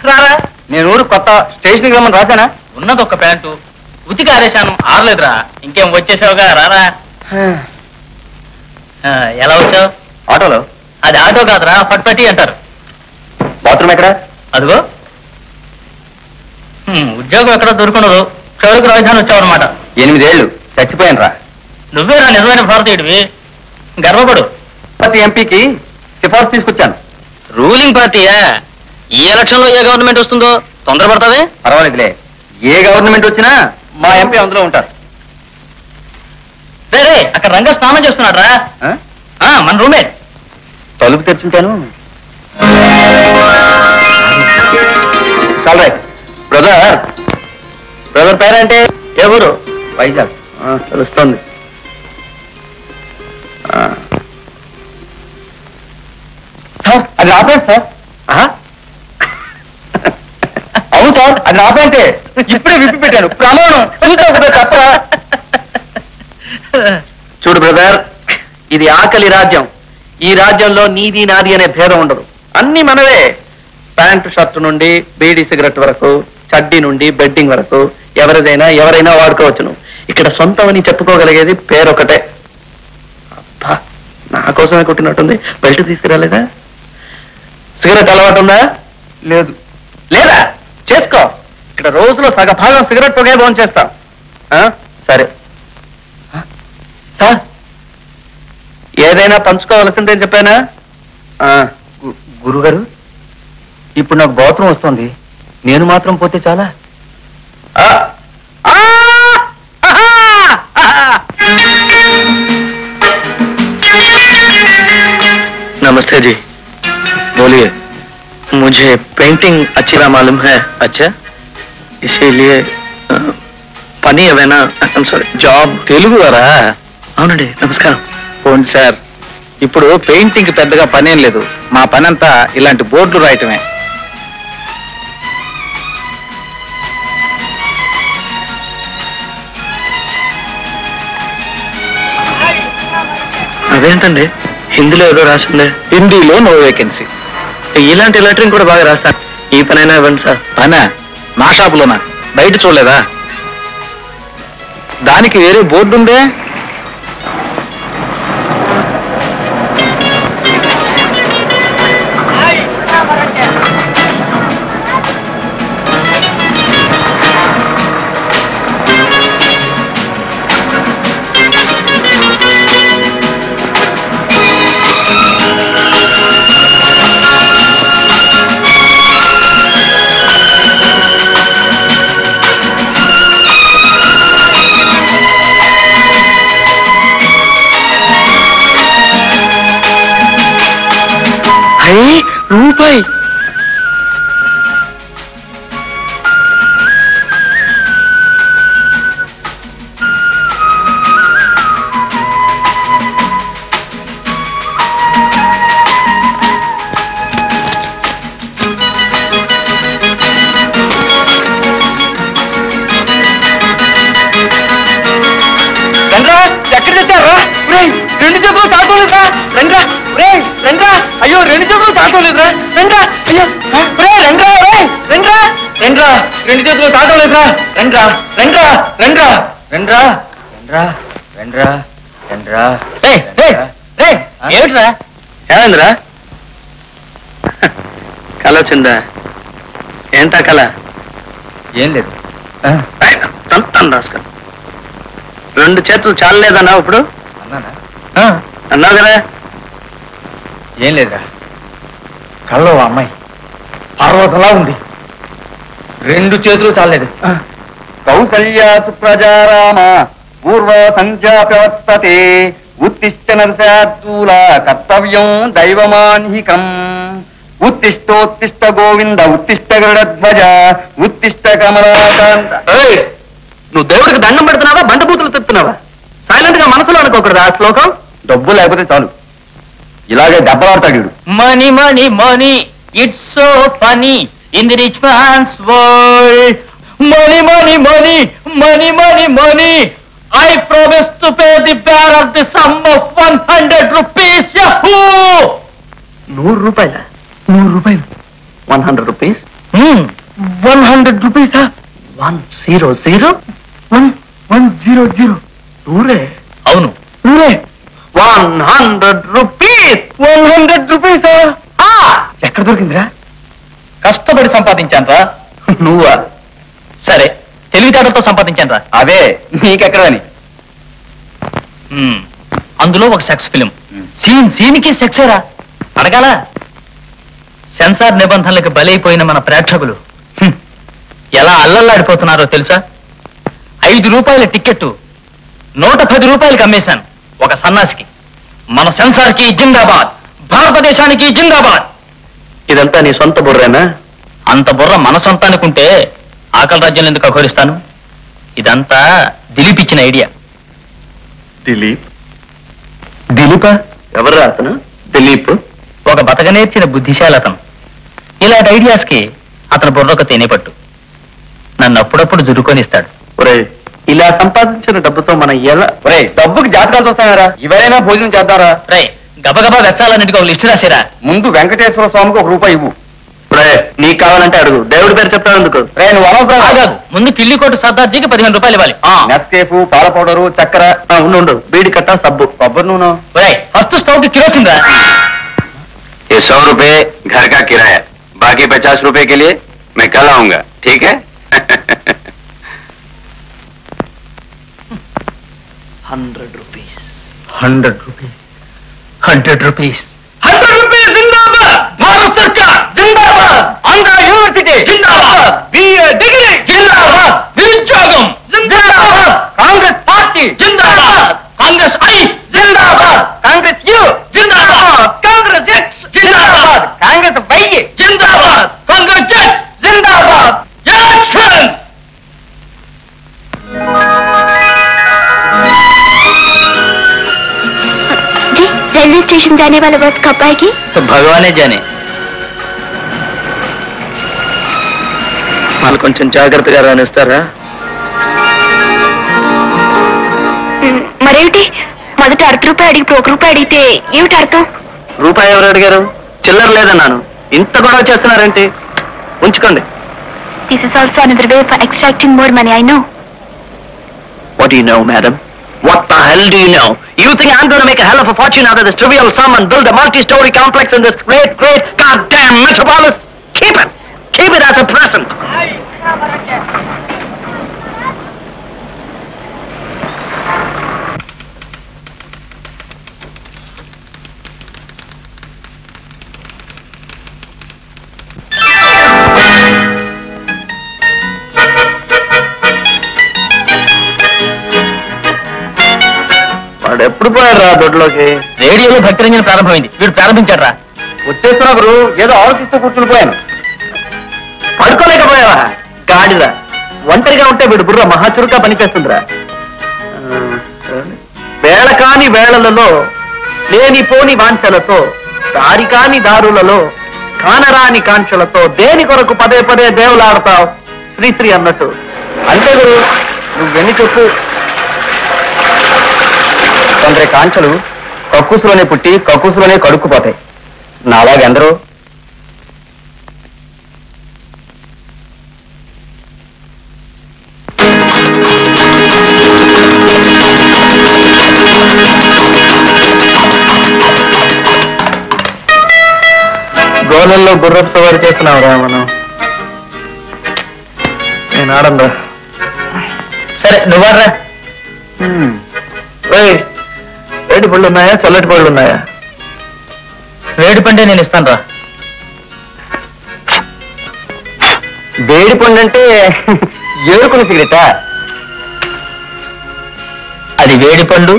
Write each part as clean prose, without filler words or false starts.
రారా. నేను ఊరు కొత్త స్టేషన్కి రమ్మని రాశానా? ఉన్నది ఒక్క ప్యాంటు ఉతికి ఆరేశాను, ఆరలేదురా. ఇంకేం వచ్చేసావుగా, రారా. ఎలా వచ్చావు? ఆటోలో. అది ఆటో కాదురా, పట్పట్టి అంటారు. బాత్రూమ్ ఎక్కడ? అదిగో. ఉద్యోగం ఎక్కడ దొరుకుండదు, క్షౌరిక రాజధాని వచ్చావు అనమాట. 8 ఏళ్ళు చచ్చిపోయాను రా. నువ్వేరా నిజమైన భారతీయుడివి, గర్వపడు. ప్రతి ఎంపీకి సిఫార్సు తీసుకొచ్చాను. రూలింగ్ పార్టీయా? ఈ ఎలక్షన్ లో ఏ గవర్నమెంట్ వస్తుందో తొందరపడతావే? పర్వాలేదులే, ఏ గవర్నమెంట్ వచ్చినా మా ఎంపీ అందులో ఉంటారు. రే అక్కడ రంగ స్నానం చేస్తున్నాడు రా, మన రూమే. తలుపు తెచ్చుంటాను. చాలు రైట్. బ్రదర్ పేరంటే ఏ ఊరు? వైజాగ్. తెలుస్తుంది. సార్ అది నా ప్యాంట్ సార్. అవును సార్, అది నా ప్యాంటే. ఇప్పుడే విప్పి పెట్టాను, ప్రమాణం. తప్ప. చూడు బ్రదర్, ఇది ఆకలి రాజ్యం. ఈ రాజ్యంలో నీది నాది అనే భేదం ఉండదు. అన్ని మనవే. ప్యాంటు షర్ట్ నుండి బీడీ సిగరెట్ వరకు, చడ్డీ నుండి బెడ్డింగ్ వరకు ఎవరైనా వాడుకోవచ్చును. ఇక్కడ సొంతమని చెప్పుకోగలిగేది పేరొకటే. అబ్బా, నా కోసమే కుట్టినట్టుంది. బెల్ట్ తీసుకురాలేదా? సిగరెట్ అలవాటు ఉందా? లేదు. లేదా? చేసుకో. ఇక్కడ రోజులో సగభాగం సిగరెట్ పొగే భోజనం చేస్తాం. సరే సార్, ఏదైనా పంచుకోవలసిందే చెప్పానా? గురుగారు, ఇప్పుడు నాకు బాత్రూమ్ వస్తుంది, నేను మాత్రం పోతే చాలా? नमस्ते जी, बोलिए. मुझे पेंटिंग अच्छी तरह मालूम है. अच्छा, इसीलिए పని ఏమైనా జాబ్? తెలుగు వారా? అవునండి, నమస్కారం. పోండి సార్, ఇప్పుడు పెయింటింగ్ పెద్దగా పనేం లేదు. మా పని అంతా ఇలాంటి బోర్డులు రాయటమే. అదేంటండి, హిందీలో ఏదో రాసిందే. హిందీలో నో వేకెన్సీ. ఇలాంటి లెటరింగ్ కూడా బాగా రాస్తాను. ఈ పనైనా ఇవ్వండి సార్. పనా? మా షాపులోనా? బయట చూడలేదా? దానికి వేరే బోర్డు ఉందే. రూపాయి. రండ్రా, ఎక్కడ తెచ్చారా? 2 చేతులు తాకోలేదురా. రండ్రా రండ్రా. అయ్యో, 2 చేతులు తాకోలేదురా. రండ్రా. అయ్యో రండ్రా. రండ్రా 2 చేతులు తాకోలేదురా. రండ్రా రండ్రా రండ్రా రండ్రా రండ్రా రండ్రా రండ్రా. ఏమిట్రా? ఏమైందిరా? కళ వచ్చిందా? ఏంటా కళ? ఏం లేదు. రాసుకో. 2 చేతులు చాలలేదన్నా ఇప్పుడు? అన్నావు కదా. ఏం లేదురా, కల్లో అమ్మాయి పర్వతలా ఉంది. 2 చేతులు చాలేదు. కౌసల్యాసు ప్రజారామ పూర్వ సంధ్యా ప్రవర్తతే ఉత్తిష్ట నరసార్దూల కర్తవ్యం దైవమాన్హికం. ఉత్తిష్టోత్తిష్ట గోవింద ఉత్తిష్ట గరుడధ్వజ ఉత్తిష్ట కమలాకాంత. నువ్వు దేవుడికి దండం పెడుతున్నావా, బండబూతులు తిప్పుతున్నావా? సైలెంట్ గా మనసులో అనుకోకూడదు ఆ శ్లోకం. డబ్బు లేకపోతే చాలు, ఇలాగే దెబ్బలాడతాడు. Money money money, it's so funny in the rich man's world. Money money money money money money, I promise to pay the bearer the sum of 100 rupees. 100 రూపాయల? 100 రూపాయలు? 100 rupees. 100 rupees. 100? 100. నూరే? అవును, 100 rupees. 100 rupees. ఎక్కడ దొరికిందిరా? కష్టపడి సంపాదించానురా. నువ్వా? సరే, తెలివితేటలతో సంపాదించానురా. అదే నీకెక్కడని. అందులో ఒక సెక్స్ ఫిలిం. సీన్కి సెక్సేరా? అడగాల. సెన్సార్ నిబంధనలకు బలైపోయిన మన ప్రేక్షకులు ఎలా అల్లల్లాడిపోతున్నారో తెలుసా? 5 రూపాయల టిక్కెట్టు 110 రూపాయలకి అమ్మేశాను ఒక సన్నాసికి. మన సెన్సార్కి జిందాబాద్, భారతదేశానికి జిందాబాద్. ఇదంతా నీ సొంత బుర్రేనా? అంత బుర్ర మన సొంతానికుంటే ఆకలి రాజ్యం ఎందుకు అఘోరిస్తాను? ఇదంతా దిలీప్ ఇచ్చిన ఐడియా. దిలీపా? ఎవరు అతను? దిలీప్ ఒక బతక నేర్చిన బుద్ధిశాలి అతను. ఇలాంటి ఐడియాస్ కి అతను బుర్రొక తేనెపట్టు. నన్ను అప్పుడప్పుడు జురుకొనిస్తాడు. ఒరే, ఇలా సంపాదించిన డబ్బుతో మనం ఎలా? ఒరే, డబ్బుకి జాతకాలు వస్తాయారా? ఇవరైనా భోజనం చేద్దారా? రే, గబగబా వెచ్చాలన్నిటికీ ఒక లిస్టు రాసిరా. ముందు వెంకటేశ్వర స్వామికి ₹1 ఇవ్వు. రే, నీకు కావాలంటే అడుగు. దేవుడి పేరు చెప్తావు ఎందుకు? రే, నువ్వు అవసరం ఆగాగు. ముందు కిల్లికోటు సర్దార్జీకి 15 రూపాయలు ఇవ్వాలి. నెస్కేఫ్, పాల పౌడరు, చక్కెర. ఉండు, బీడి కట్ట, సబ్బు, కొబ్బరి నూనె. ఫస్ట్ స్టవ్ కి కిరోసిన్ రా. ये 100 रुपए घर का किराया, बाकी 50 रुपए के लिए मैं कल आऊंगा, ठीक है? 100 rupees. 100 rupees. 100 rupees. 100 rupees జిందాబాద్. భారత సర్కార్ జిందాబాద్. ఆంధ్ర యూనివర్సిటీ జిందాబాద్. బిఏ డిగ్రీ జిందాబాద్. నిరుద్యోగం జిందాబాద్. కాంగ్రెస్ పార్టీ జిందాబాద్. కాంగ్రెస్ ఐ జిందాబాద్. కాంగ్రెస్ యు జిందాబాద్. కాంగ్రెస్ ఎక్స్ జిందాబాద్. కాంగ్రెస్ వై జిందాబాద్. కాంగ్రెస్ జెడ్ జిందాబాద్. ఎలక్షన్స్. रेलवे स्टेशन जाने वाला बस कब आएगी? భగవానే జానే. వాళ్ళు కొంచెం జాగ్రత్తగా రానిస్తారా? మరేమిటి మొదట ₹1 అడిగి ₹1 అడిగితే ఏమిటి అర్థం? రూపాయి ఎవరు అడిగారు? చిల్లర లేదన్నాను. ఇంత గొడవ చేస్తున్నారేంటి? ఉంచుకోండి. This is also another way for extracting more money, I know. What do you know, madam? What the hell do you know? You think I'm going to make a hell of a fortune out of this trivial sum and build a multi-story complex in this great, great, goddamn metropolis? Keep it! Keep it as a present! వాడు ఎప్పుడు పోయాడు రా దొడ్లోకి? రేడియోలో భక్తిరంజన్ ప్రారంభమైంది. వీడు ప్రారంభించాడు రా. వచ్చేస్తున్నా గురు. ఏదో ఆలోచిస్తూ కూర్చుని పోయాను. పడుకోలేకపోయావా? గాడిద. ఒంటరిగా ఉంటే వీడు బుర్ర మహాచురుగా పనిచేస్తుందిరా. వేళ కాని వేళలలో, లేనిపోని వాంఛలతో, దారి కాని దారులలో, కానరాని కాంక్షలతో దేని కొరకు పదే పదే దేవులాడతావు శ్రీశ్రీ అన్నట్టు. అంతే గురు, నువ్వెన్ని చెప్పు. కొందరి కాంక్షలు కక్కుసులోనే పుట్టి కక్కుసులోనే కడుక్కుపోతాయి. నాలాగెందరూ గోళల్లో గుర్రపు సవారి చేస్తున్నావురా మనం. నేను ఆడందా? సరే నువ్వాడ్రా. వేడి పళ్ళు ఉన్నాయా, చల్లటి పళ్ళు ఉన్నాయా? వేడి పండే నేను ఇస్తాను రా. వేడి పండు అంటే ఏడుకున్న సిగరెటా? అది వేడి పండు,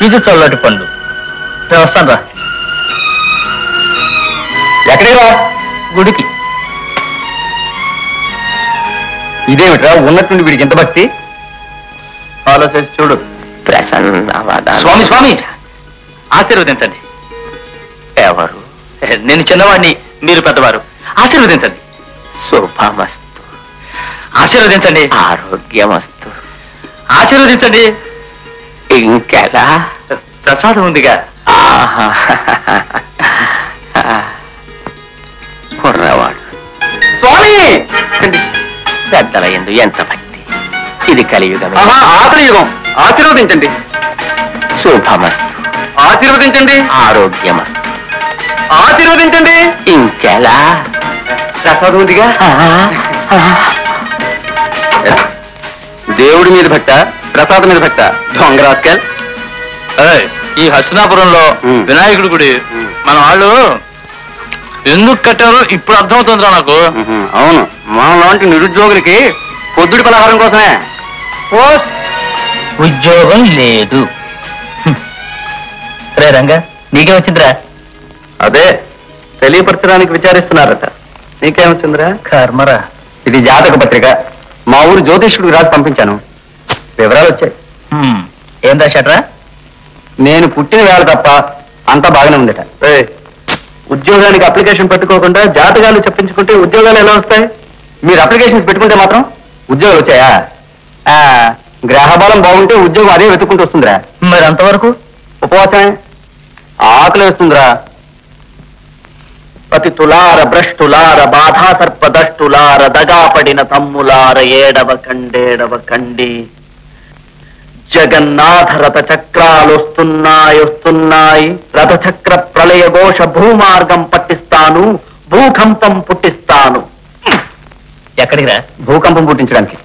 ఇది చల్లటి పండు. నేను వస్తాను రా. ఎక్కడికి రా? గుడికి. ఇదేమిట్రా ఉన్నట్టుండి వీడికి ఎంత భక్తి? ఆలోచించి చూడు. స్వామి స్వామి ఆశీర్వదించండి. ఎవరు? నేను చిన్నవాడిని, మీరు పెద్దవారు. ఆశీర్వదించండి. శుభమస్తు, ఆశీర్వదించండి. ఆరోగ్యమస్తు. ఆశీర్వదించండి. ఇంకెలా? ప్రసాదం ఉందిగా. ఆహా. పెద్దల యందు ఎంత భక్తి. ఇది కలియుగమే. ఆఖరి యుగం. ఆశీర్వదించండి. శుభమస్తు. ఆశీర్వదించండి. ఆరోగ్యమస్తు. ఆశీర్వదించండి. ఇంకెలా? ప్రసాదం ఉందిగా. దేవుడి మీద భక్త, ప్రసాదం మీద భక్త. దొంగరాస్కల్. ఈ హస్తినాపురంలో వినాయకుడి గుడి మన వాళ్ళు ఎందుకు కట్టారో ఇప్పుడు అర్థమవుతుందిరా నాకు. అవును, మన లాంటి నిరుద్యోగులకి పొద్దుడి పలహారం కోసమే. ఉద్యోగం లేదు. రే రంగా, నీకే వచ్చిందిరా? అదే తెలియపరచడానికి విచారిస్తున్నారట. నీకేమొచ్చిందిరా? కర్మరా. ఇది జాతక పత్రిక. మా ఊరు జ్యోతిష్కుడికి రాసి పంపించాను. వివరాలు వచ్చాయి. ఏం రాశాడ్రా? నేను పుట్టిన వేళ తప్ప అంతా బాగానే ఉందట. ఉద్యోగానికి అప్లికేషన్ పెట్టుకోకుండా జాతకాలు చెప్పించుకుంటే ఉద్యోగాలు ఎలా వస్తాయి? మీరు అప్లికేషన్స్ పెట్టుకుంటే మాత్రం ఉద్యోగాలు వచ్చాయా? గ్రహబలం బాగుంటే ఉద్యోగం అదే వెతుక్కుంటూ వస్తుందిరా. మరి అంతవరకు ఉపవాసమే. ఆకలి వేస్తుందిరా. పతితులార భ్రష్టులార బాధా సర్పదష్టులార దగాపడిన తమ్ములార ఏడవ కండి జగన్నాథ రథ చక్రాలొస్తున్నాయి. రథచక్ర ప్రళయ ఘోష భూమార్గం పట్టిస్తాను, భూకంపం పుట్టిస్తాను. ఎక్కడికి రా? భూకంపం పుట్టించడానికి.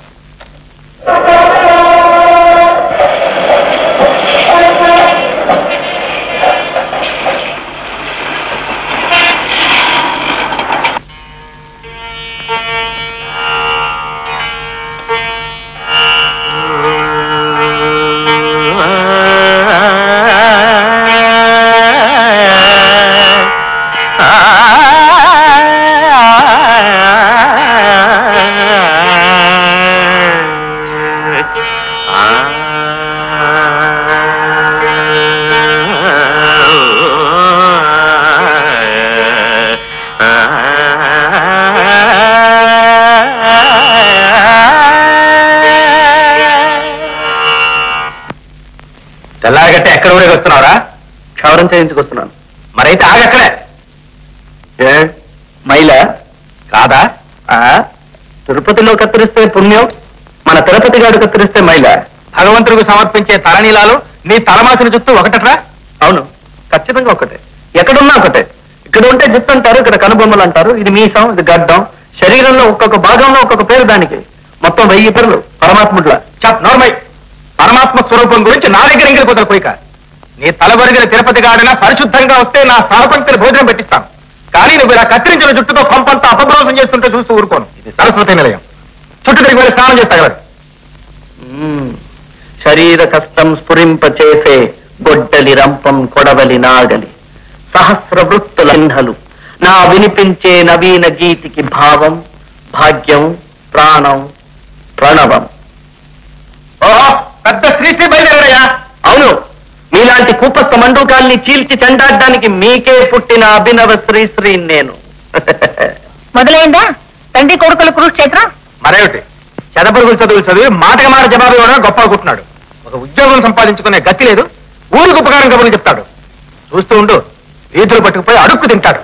తెల్లారగట్టే ఎక్కడ ఊరేగి వస్తున్నావురా? క్షవరం చేయించుకొస్తున్నాను. మరైతే ఆగక్కడే. ఏ మైల కాదా? తిరుపతిలో కత్తిరిస్తే పుణ్యం, మన తిరుపతి గాడు కత్తిరిస్తే మైల. భగవంతుడికి సమర్పించే తలనీలాలు నీ తలమాసిన చుట్టూ ఒకటట్రా? అవును, ఖచ్చితంగా ఒకటే. ఎక్కడున్నా ఒకటే. ఇక్కడ ఉంటే జుట్టు అంటారు, ఇక్కడ కనుబొమ్మలు అంటారు. ఇది మీసం, ఇది గడ్డం. శరీరంలో ఒక్కొక్క భాగంలో ఒక్కొక్క పేరు దానికి. మొత్తం 1000 పేర్లు పరమాత్ముట్ల. చప్ నోర్మై. పరమాత్మ స్వరూపం గురించి నా దగ్గర ఇంగిలిపోతారు పోయిక. నీ తలబొరిగిన తిరుపతి గాడిన పరిశుద్ధంగా వస్తే నా సహపంక్తిని భోజనం పెట్టిస్తాను. కానీ నువ్వు ఇలా కత్తిరించిన జుట్టుతో కొంపంతా అపభ్రంశం చేస్తుంటే చూస్తూ ఊరుకోను. ఇది సరస్వతి నిలయం. చుట్టూ తిరిగి వెళ్ళి స్నానం చేస్తాగలరు. శరీర కష్టం స్ఫురింపచేసే గొడ్డలి రంపం కొడవలి నాగలి సహస్ర వృత్తుల ఇంధలు నా వినిపించే నవీన గీతికి భావం భాగ్యం ప్రాణం ప్రణవం. ఓహో, పెద్ద శ్రీశ్రీ బయలుదేరాడయ్యా. అవును, మీలాంటి కూపస్థ మండూకాల్ని చీల్చి చెండాడడానికి మీకే పుట్టిన అభినవ శ్రీశ్రీ నేను. మొదలైందా తండ్రి కొడుకుల కురుక్షేత్రం? మరేమిటి, చెదపురుగులు చదువులు చదివి మాటకి మాట జవాబు ఇవ్వడం గొప్ప అనుకుంటున్నాడు. ఒక ఉద్యోగం సంపాదించుకునే గతి లేదు. ఊరికి ఉపకారం కబుర్లు చెప్తాడు. చూస్తూ ఉండు, వీధులు పట్టుకుపోయి అడుక్కు తింటాడు.